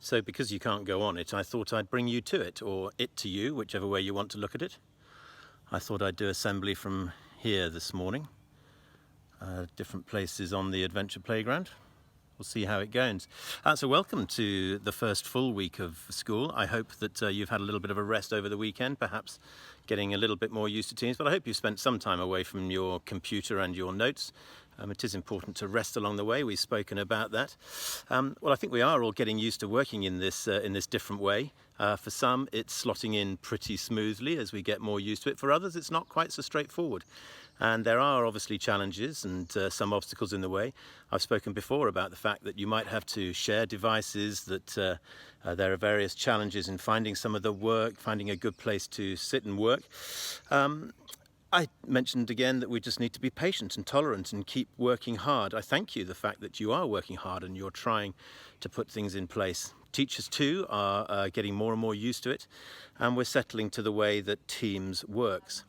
So because you can't go on it, I thought I'd bring you to it, or it to you, whichever way you want to look at it. I thought I'd do assembly from here this morning, different places on the adventure playground. We'll see how it goes. So welcome to the first full week of school. I hope that you've had a little bit of a rest over the weekend, perhaps getting a little bit more used to Teams, but I hope you've spent some time away from your computer and your notes. It is important to rest along the way. We've spoken about that. Well, I think we are all getting used to working in this different way. For some, it's slotting in pretty smoothly as we get more used to it. For others, it's not quite so straightforward. And there are obviously challenges and some obstacles in the way. I've spoken before about the fact that you might have to share devices, that there are various challenges in finding some of the work, finding a good place to sit and work. I mentioned again that we just need to be patient and tolerant and keep working hard. I thank you the fact that you are working hard and you're trying to put things in place. Teachers too are getting more and more used to it, and we're settling to the way that Teams works.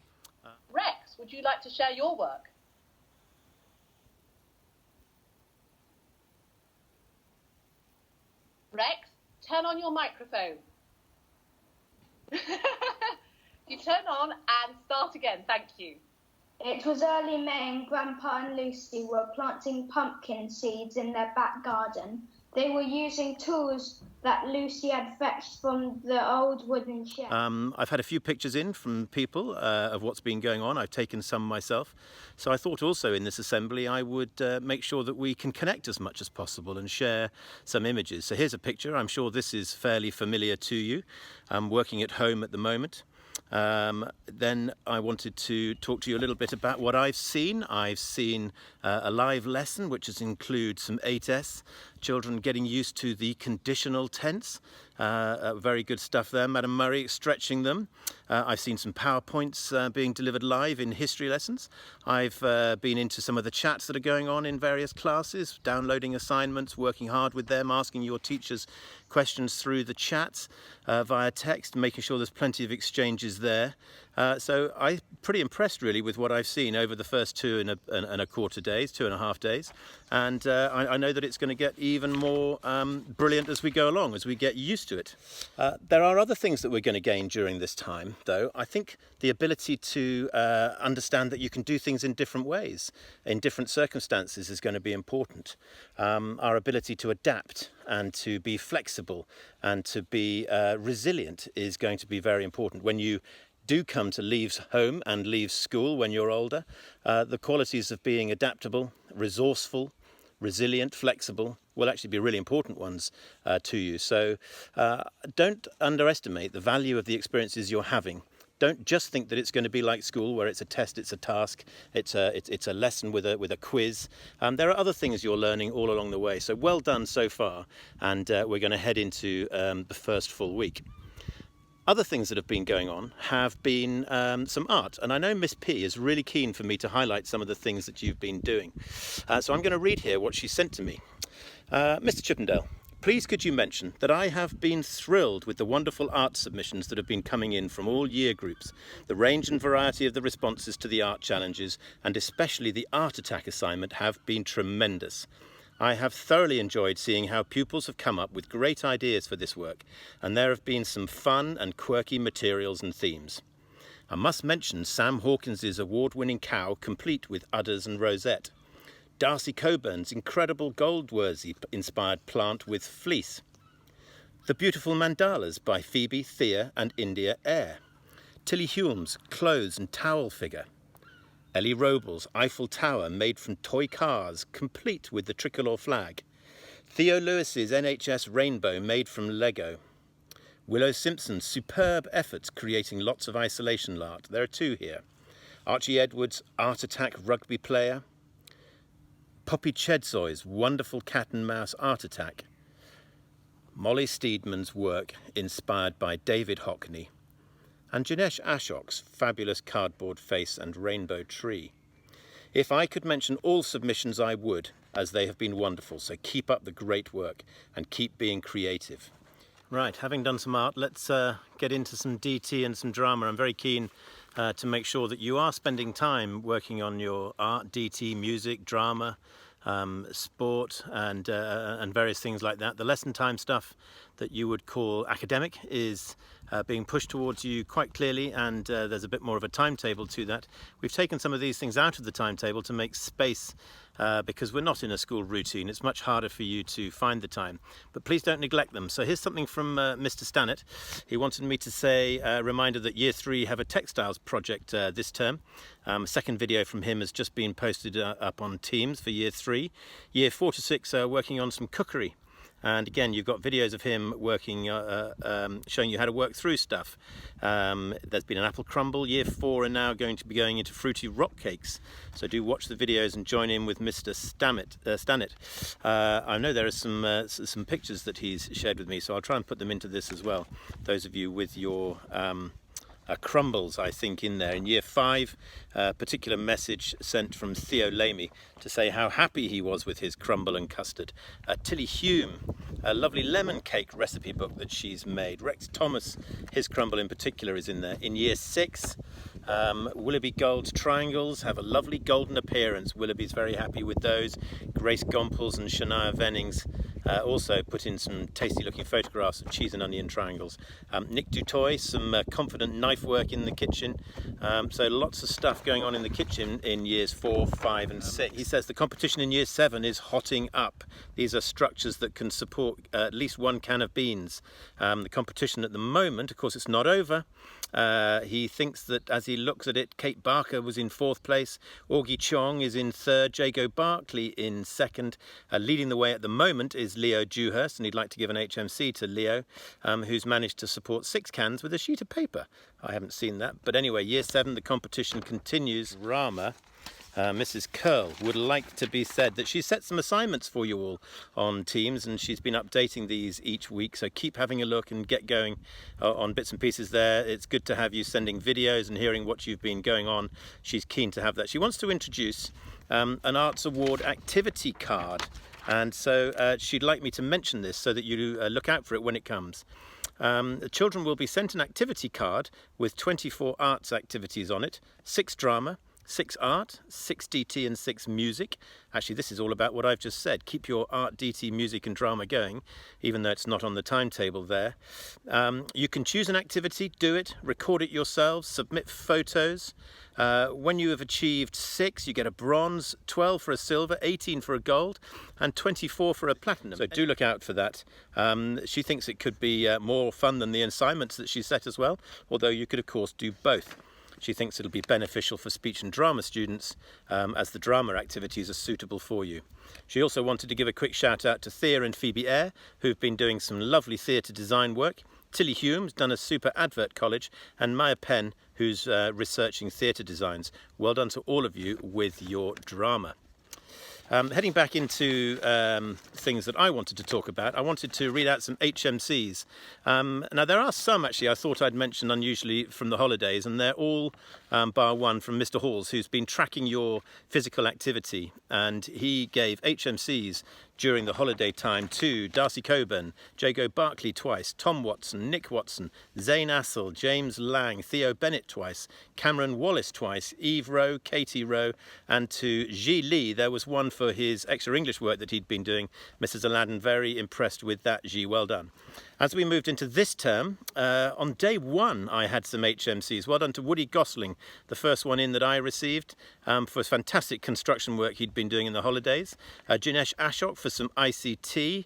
Rex, would you like to share your work? Rex, turn on your microphone. You turn on and start again, thank you. It was early May and Grandpa and Lucy were planting pumpkin seeds in their back garden. They were using tools that Lucy had fetched from the old wooden shed. I've had a few pictures in from people of what's been going on. I've taken some myself. So I thought also in this assembly I would make sure that we can connect as much as possible and share some images. So here's a picture. I'm sure this is fairly familiar to you. I'm working at home at the moment. Then I wanted to talk to you a little bit about what I've seen. I've seen a live lesson which has include some 8S, children getting used to the conditional tense. Very good stuff there, Madam Murray, stretching them. I've seen some PowerPoints being delivered live in history lessons. I've been into some of the chats that are going on in various classes, downloading assignments, working hard with them, asking your teachers questions through the chats via text, making sure there's plenty of exchanges there. So I'm pretty impressed really with what I've seen over the first 2.25 days, and I know that it's going to get even more brilliant as we go along, as we get used to it. There are other things that we're going to gain during this time, though. I think the ability to understand that you can do things in different ways, in different circumstances, is going to be important. Our ability to adapt and to be flexible and to be resilient is going to be very important. When you do come to leave home and leave school when you're older, the qualities of being adaptable, resourceful, resilient, flexible will actually be really important ones to you. So don't underestimate the value of the experiences you're having. Don't just think that it's going to be like school, where it's a test, it's a task, it's a lesson with a quiz. There are other things you're learning all along the way. So well done so far, and we're going to head into the first full week. Other things that have been going on have been some art, and I know Miss P is really keen for me to highlight some of the things that you've been doing. So I'm going to read here what she sent to me. Mr. Chippendale, please could you mention that I have been thrilled with the wonderful art submissions that have been coming in from all year groups. The range and variety of the responses to the art challenges, and especially the art attack assignment, have been tremendous. I have thoroughly enjoyed seeing how pupils have come up with great ideas for this work, and there have been some fun and quirky materials and themes. I must mention Sam Hawkins's award-winning cow, complete with udders and rosette. Darcy Coburn's incredible Goldworthy-inspired plant with fleece. The beautiful mandalas by Phoebe, Thea and India Eyre. Tilly Hume's clothes and towel figure. Ellie Robles' Eiffel Tower made from toy cars, complete with the tricolour flag. Theo Lewis's NHS Rainbow made from Lego. Willow Simpson's superb efforts creating lots of isolation art. There are two here. Archie Edwards' Art Attack rugby player. Poppy Chedzoy's wonderful cat and mouse art attack. Molly Steedman's work inspired by David Hockney. And Janesh Ashok's fabulous cardboard face and rainbow tree. If I could mention all submissions, I would, as they have been wonderful. So keep up the great work and keep being creative. Right, having done some art, let's get into some DT and some drama. I'm very keen to make sure that you are spending time working on your art, DT, music, drama, sport and various things like that. The lesson time stuff that you would call academic is being pushed towards you quite clearly, and there's a bit more of a timetable to that. We've taken some of these things out of the timetable to make space because we're not in a school routine. It's much harder for you to find the time, but please don't neglect them. So here's something from Mr. Stannett. He wanted me to say a reminder that Year 3 have a textiles project this term. A second video from him has just been posted up on Teams for Year 3. Year 4 to 6 are working on some cookery. And again, you've got videos of him working, showing you how to work through stuff. There's been an apple crumble. Year 4 are now going to be going into fruity rock cakes. So do watch the videos and join in with Mr. Stannett. I know there are some pictures that he's shared with me, so I'll try and put them into this as well. Those of you with your crumbles, I think, in there. In Year 5, a particular message sent from Theo Lamy to say how happy he was with his crumble and custard. Tilly Hume, a lovely lemon cake recipe book that she's made. Rex Thomas, his crumble in particular, is in there. In Year 6, Willoughby Gold triangles have a lovely golden appearance. Willoughby's very happy with those. Grace Gompels and Shania Vennings also put in some tasty looking photographs of cheese and onion triangles. Nick Dutoy, some confident knife work in the kitchen. So lots of stuff going on in the kitchen in Years 4, 5 and 6. He says the competition in Year 7 is hotting up. These are structures that can support at least 1 can of beans. The competition at the moment, of course, it's not over. He thinks that as he looks at it, Kate Barker was in 4th place, Augie Chong is in 3rd, Jago Barkley in 2nd. Leading the way at the moment is Leo Dewhurst, and he'd like to give an HMC to Leo, who's managed to support 6 cans with a sheet of paper. I haven't seen that, but anyway, Year 7, the competition continues. Rama, Mrs. Curl, would like to be said that she set some assignments for you all on Teams, and she's been updating these each week, so keep having a look and get going on bits and pieces there. It's good to have you sending videos and hearing what you've been going on. She's keen to have that. She wants to introduce an Arts Award activity card, and so she'd like me to mention this so that you look out for it when it comes. The children will be sent an activity card with 24 arts activities on it, 6 drama, 6 art, 6 DT and 6 music. Actually, this is all about what I've just said. Keep your art, DT, music and drama going, even though it's not on the timetable there. You can choose an activity, do it, record it yourselves, submit photos. When you have achieved 6, you get a bronze, 12 for a silver, 18 for a gold, and 24 for a platinum. So do look out for that. She thinks it could be more fun than the assignments that she set as well, although you could, of course, do both. She thinks it'll be beneficial for speech and drama students as the drama activities are suitable for you. She also wanted to give a quick shout out to Thea and Phoebe Eyre, who've been doing some lovely theatre design work. Tilly Hume's done a super advert college, and Maya Penn, who's researching theatre designs. Well done to all of you with your drama. Heading back into things that I wanted to talk about, I wanted to read out some HMCs. Now there are some actually I thought I'd mention unusually from the holidays, and they're all bar one from Mr. Halls, who's been tracking your physical activity, and he gave HMCs during the holiday time to Darcy Coburn, Jago Barkley twice, Tom Watson, Nick Watson, Zane Assel, James Lang, Theo Bennett twice, Cameron Wallace twice, Eve Rowe, Katie Rowe, and to Ji Lee there was one for his extra English work that he'd been doing. Mrs. Aladdin very impressed with that, Ji, well done. As we moved into this term, on day 1 I had some HMCs. Well done to Woody Gosling, the first one in that I received, for his fantastic construction work he'd been doing in the holidays. Jinesh Ashok for some ICT.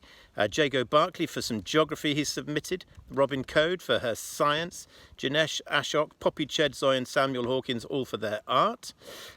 Jago Barkley for some geography he submitted. Robin Code for her science. Jinesh Ashok, Poppy Chedzoy and Samuel Hawkins all for their art.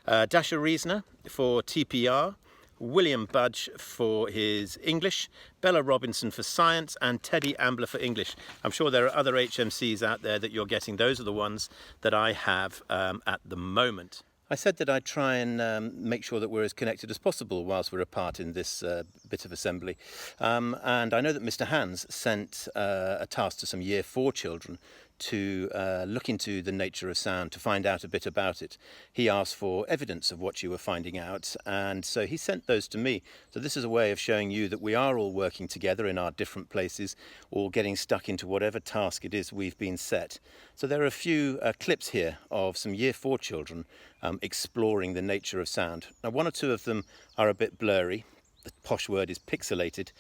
Dasha Reesner for TPR. William Budge for his English, Bella Robinson for science, and Teddy Ambler for English. I'm sure there are other HMCs out there that you're getting. Those are the ones that I have at the moment. I said that I'd try and make sure that we're as connected as possible whilst we're apart in this bit of assembly. And I know that Mr. Hans sent a task to some Year 4 children to look into the nature of sound, to find out a bit about it. He asked for evidence of what you were finding out, and so he sent those to me. So this is a way of showing you that we are all working together in our different places, all getting stuck into whatever task it is we've been set. So there are a few clips here of some Year 4 children exploring the nature of sound. Now, one or two of them are a bit blurry. The posh word is pixelated,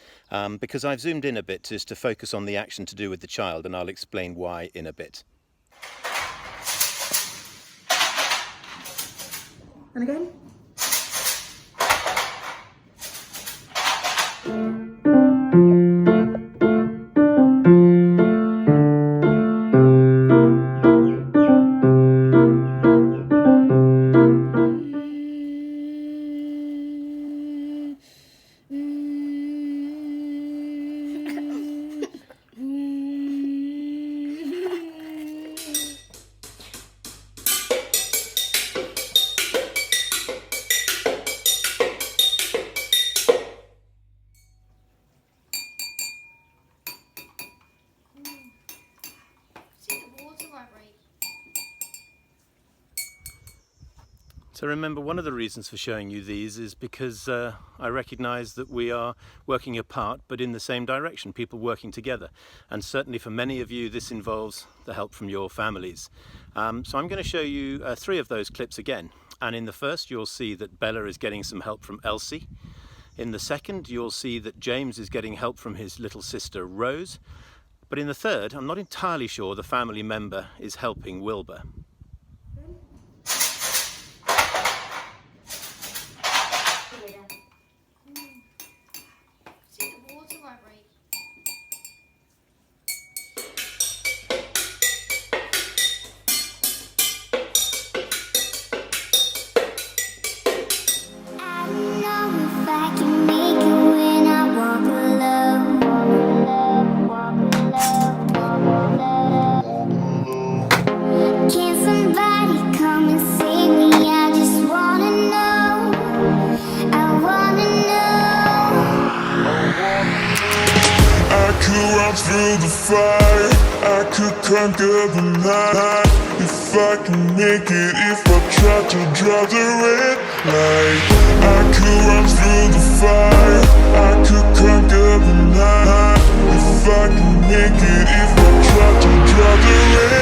because I've zoomed in a bit just to focus on the action to do with the child, and I'll explain why in a bit. And again. So remember, one of the reasons for showing you these is because I recognise that we are working apart but in the same direction, people working together. And certainly for many of you this involves the help from your families. So I'm going to show you 3 of those clips again. And in the first you'll see that Bella is getting some help from Elsie. In the second you'll see that James is getting help from his little sister Rose. But in the third, I'm not entirely sure the family member is helping Wilbur. Through the fire, I could conquer the night. If I can make it, if I try to draw the red light. I could run through the fire, I could conquer the night. If I can make it, if I try to draw the red.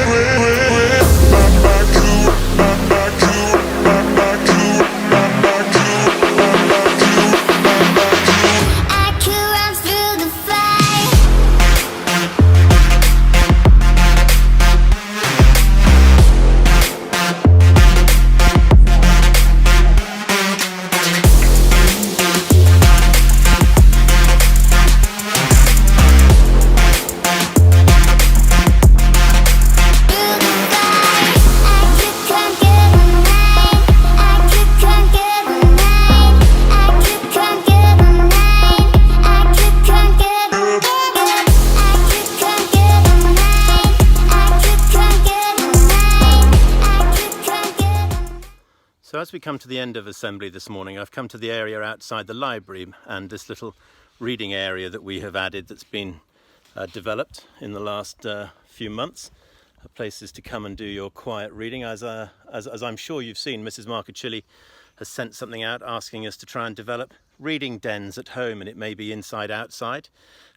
So as we come to the end of assembly this morning, I've come to the area outside the library and this little reading area that we have added that's been developed in the last few months. Places to come and do your quiet reading. As I'm sure you've seen, Mrs. Marcochilli has sent something out asking us to try and develop reading dens at home, and it may be inside outside.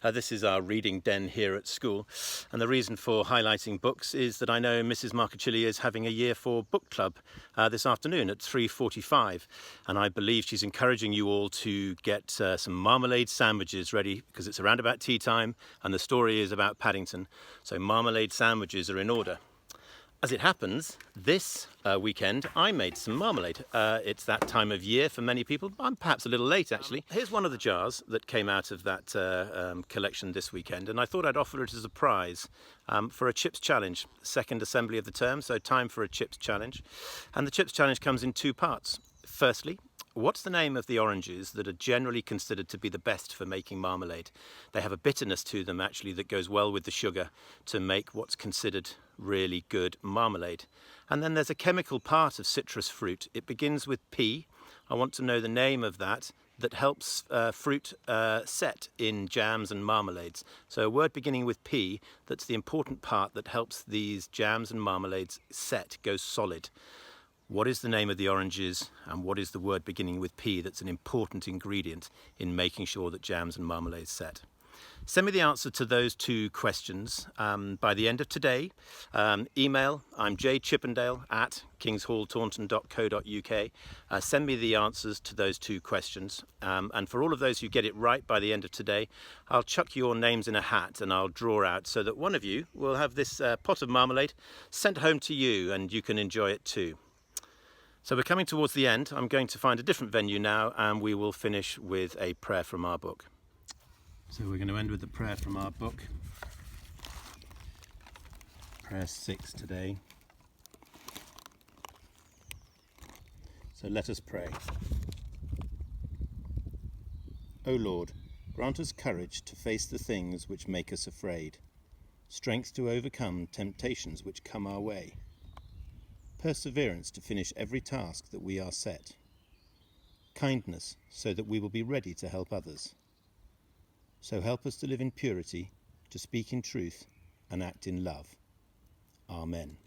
This is our reading den here at school, and the reason for highlighting books is that I know Mrs. Marcochilli is having a Year 4 book club this afternoon at 3:45, and I believe she's encouraging you all to get some marmalade sandwiches ready because it's around about tea time and the story is about Paddington, so marmalade sandwiches are in order. As it happens, this weekend I made some marmalade. It's that time of year for many people. I'm perhaps a little late actually. Here's one of the jars that came out of that collection this weekend, and I thought I'd offer it as a prize for a chips challenge. Second assembly of the term, so time for a chips challenge. And the chips challenge comes in 2 parts. Firstly, what's the name of the oranges that are generally considered to be the best for making marmalade? They have a bitterness to them actually that goes well with the sugar to make what's considered really good marmalade. And then there's a chemical part of citrus fruit. It begins with P. I want to know the name of that. that helps fruit set in jams and marmalades. So a word beginning with P, that's the important part that helps these jams and marmalades set, go solid. What is the name of the oranges, and what is the word beginning with P that's an important ingredient in making sure that jams and marmalades set? Send me the answer to those 2 questions by the end of today. Email, I'm jchippendale@kingshalltaunton.co.uk. Send me the answers to those 2 questions. And for all of those who get it right by the end of today, I'll chuck your names in a hat and I'll draw out so that one of you will have this pot of marmalade sent home to you, and you can enjoy it too. So we're coming towards the end. I'm going to find a different venue now, and we will finish with a prayer from our book. So we're going to end with the prayer from our book. Prayer 6 today. So let us pray. O Lord, grant us courage to face the things which make us afraid, strength to overcome temptations which come our way, perseverance to finish every task that we are set, kindness so that we will be ready to help others. So help us to live in purity, to speak in truth, and act in love. Amen.